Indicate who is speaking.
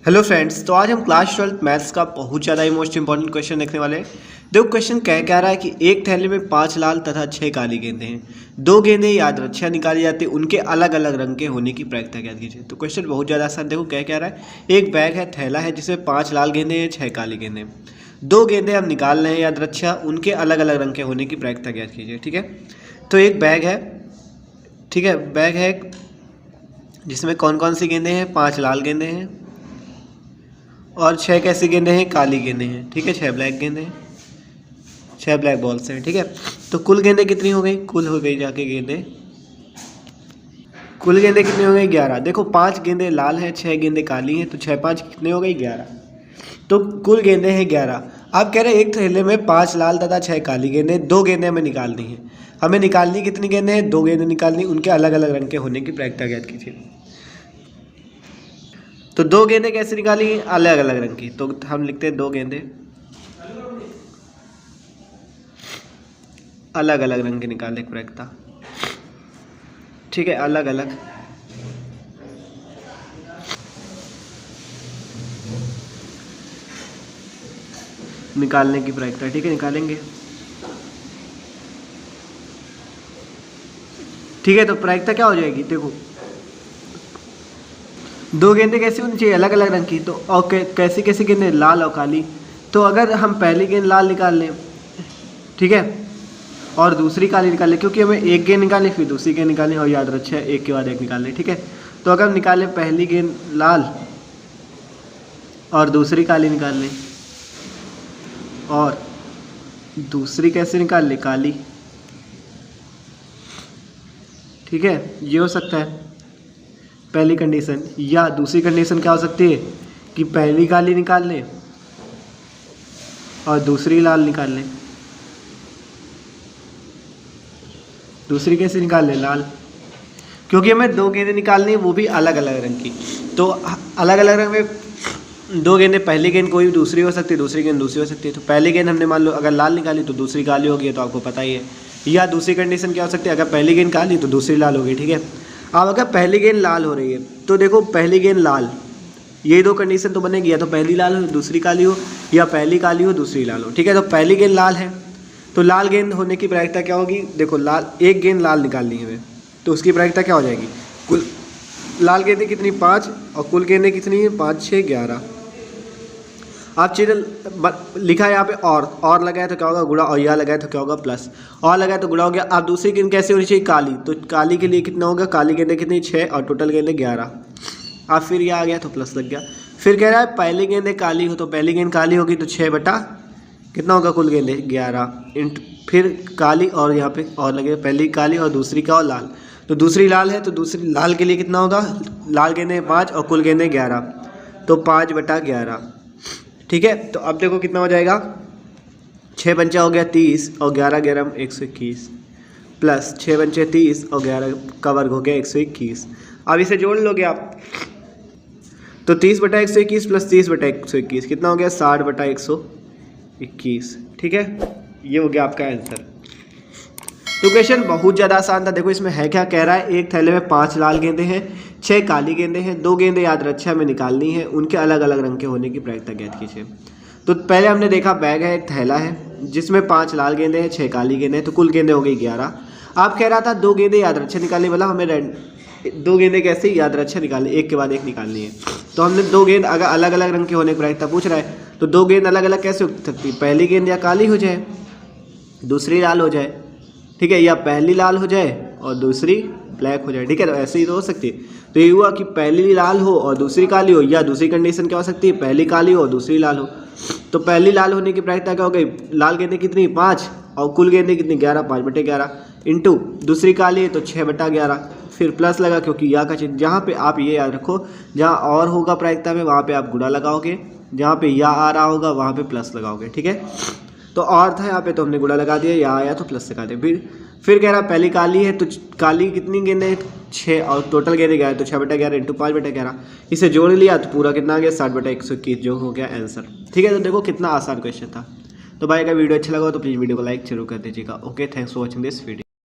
Speaker 1: Hello friends, तो आज हम क्लास 12 मैथ्स का बहुत ज़्यादा ही मोस्ट इंपॉर्टेंट क्वेश्चन देखने वाले हैं। देखो क्वेश्चन कह रहा है कि एक थैले में 5 लाल तथा 6 काली गेंदें हैं। 2 गेंदें यादृच्छिक निकाली जाती है, उनके अलग अलग रंग के होने की प्रायिकता ज्ञात कीजिए। तो क्वेश्चन बहुत ज़्यादा आसान। देखो कह रहा है एक बैग है, थैला है जिसमें 5 लाल गेंदें हैं, 6 काली गेंदें। 2 गेंदें हम निकाल रहे हैं यादृच्छिक, उनके अलग अलग रंग के होने की प्रायिकता ज्ञात कीजिए। ठीक है, तो एक बैग है, ठीक है, बैग है जिसमें कौन कौन सी गेंदें हैं? 5 लाल गेंदें हैं और 6 कैसी गेंदें हैं? काली गेंदें हैं। ठीक है, 6 ब्लैक गेंदें हैं, 6 ब्लैक बॉल्स हैं। ठीक है, तो कुल गेंदें कितनी हो गई? कुल हो गई जाके गेंदें, कुल गेंदें कितनी हो गई? 11। देखो 5 गेंदें लाल हैं, 6 गेंदें काली हैं, तो 6 5 कितने हो गई? 11। तो कुल गेंदें हैं 11। आप कह रहे हैं एक थैले में 5 लाल तथा 6 काली गेंदें, 2 गेंदें हमें निकालनी है। हमें निकालनी कितनी गेंदें हैं? 2 गेंदें निकालनी, उनके अलग अलग रंग के होने की प्रायिकता ज्ञात कीजिए। तो 2 गेंदें कैसे निकाली? अलग अलग रंग की। तो हम लिखते हैं 2 गेंदें अलग अलग रंग की निकालने की प्रायिकता। ठीक है, अलग अलग निकालने की प्रायिकता। ठीक है, निकालेंगे। ठीक है, तो प्रायिकता क्या हो जाएगी? देखो 2 गेंदें कैसी होनी चाहिए? अलग अलग रंग की। तो और कैसी कैसी गेंदें? लाल और काली। तो अगर हम पहली गेंद लाल निकाल लें, ठीक है, और दूसरी काली निकाल लें, क्योंकि हमें एक गेंद निकालें फिर दूसरी गेंद निकालें और याद रखिए एक के बाद एक निकाल लें। ठीक है, तो अगर हम निकालें पहली गेंद लाल और दूसरी काली निकाल लें, और दूसरी कैसे निकाल लें? काली। ठीक है, ये हो सकता है पहली कंडीशन। या दूसरी कंडीशन क्या हो सकती है कि पहली काली निकाल लें और दूसरी लाल निकाल लें। दूसरी कैसे निकाल लें? लाल, क्योंकि हमें 2 गेंदें निकालनी है, वो भी अलग अलग रंग की। तो अलग अलग रंग में 2 गेंदें, पहली गेंद कोई भी दूसरी हो सकती है, दूसरी गेंद दूसरी हो सकती है। तो पहली गेंद हमने मान लो अगर लाल निकाली तो दूसरी काली होगी, तो आपको पता ही है। या दूसरी कंडीशन क्या हो सकती है? अगर पहली गेंद काली तो दूसरी लाल होगी। ठीक है, अब अगर पहली गेंद लाल हो रही है तो देखो पहली गेंद लाल, ये 2 कंडीशन तो बनेगी, या तो पहली लाल हो दूसरी काली हो, या पहली काली हो दूसरी लाल हो। ठीक है, तो पहली गेंद लाल है तो लाल गेंद होने की प्रायिकता क्या होगी? देखो लाल, एक गेंद लाल निकालनी है हमें, तो उसकी प्रायिकता क्या हो जाएगी? कुल लाल गेंदें कितनी? 5, और कुल गेंदें कितनी है? 5 6 11। आप चीज़ें लिखा है यहाँ पे और लगाए तो क्या होगा? गुणा, और यह लगाए तो क्या होगा? प्लस। और लगाए तो गुणा हो गया। अब दूसरी गेंद कैसे होनी चाहिए? काली। तो काली के लिए कितना होगा? काली गेंदें कितनी? 6, और टोटल गेंदें 11। अब फिर यह आ गया तो प्लस लग गया। फिर कह रहा है पहली गेंदें काली हो, तो पहली गेंद काली होगी तो 6 बटा कितना होगा? कुल गेंदें 11 इंट फिर काली, और यहाँ पे और लगे पहली काली और दूसरी का और लाल। तो दूसरी लाल है तो दूसरी लाल के लिए कितना होगा? लाल गेंदें 5 और कुल गेंदें 11, तो 5 बटा 11। ठीक है, तो अब देखो कितना हो जाएगा? 6 पंचा हो गया 30, और 11 11 121, प्लस 6 पंचे 30 और 11 का वर्ग हो गया 121। अब इसे जोड़ लोगे आप, तो 30 बटा 121 प्लस 30 बटा 121 कितना हो गया? 60 बटा 121। ठीक है, ये हो गया आपका आंसर। तो क्वेश्चन बहुत ज़्यादा आसान था। देखो इसमें है क्या? कह रहा है एक थैले में 5 लाल गेंदें हैं, 6 काली गेंदें हैं, 2 गेंदें यादृच्छिक में निकालनी है, उनके अलग अलग रंग के होने की प्रायिकता ज्ञात कीजिए। तो पहले हमने देखा बैग है, एक थैला है जिसमें 5 लाल गेंदें हैं, 6 काली गेंदें हैं, तो कुल गेंदें हो गई 11। आप कह रहा था 2 गेंदें यादृच्छिक निकालनी, मतलब हमें 2 गेंदें कैसे यादृच्छिक निकालनी, एक के बाद एक निकालनी है। तो हमने 2 गेंद अगर अलग अलग रंग के होने की प्रायिकता पूछ रहा है, तो 2 गेंद अलग अलग कैसे हो सकती है? पहली गेंद या काली हो जाए, दूसरी लाल हो जाए। ठीक है, या पहली लाल हो जाए और दूसरी ब्लैक हो जाए। ठीक है, तो ऐसे ही तो हो सकती है। तो ये हुआ कि पहली लाल हो और दूसरी काली हो, या दूसरी कंडीशन क्या हो सकती है? पहली काली हो और दूसरी लाल हो। तो पहली लाल होने की प्रायिकता क्या हो गई? लाल गेंदें कितनी? 5, और कुल गेंदें कितनी? 11, 5 बटे 11 इंटू दूसरी काली है तो 6 बटा 11, फिर प्लस लगा क्योंकि या का चिन्ह। जहाँ पे आप ये याद रखो, जहाँ और होगा प्रायिकता में वहाँ पे आप गुणा लगाओगे, जहाँ पे या आ रहा होगा वहाँ पे प्लस लगाओगे। ठीक है, तो और था यहाँ पे तो हमने गुणा लगा दिया, या आया तो प्लस लगा दिया। फिर कह रहा पहली काली है तो काली कितनी गेंदें? 6, और टोटल गेंदें 11, तो 6 बटा 11 इंटू 5 बटा 11। इसे जोड़ लिया तो पूरा कितना आ गया? 60 बटा 121, जो हो गया आंसर। ठीक है, तो देखो कितना आसान क्वेश्चन था। तो भाई अगर वीडियो अच्छा लगा तो प्लीज़ वीडियो को लाइक जरूर कर दीजिएगा। Okay, thanks for watching this video.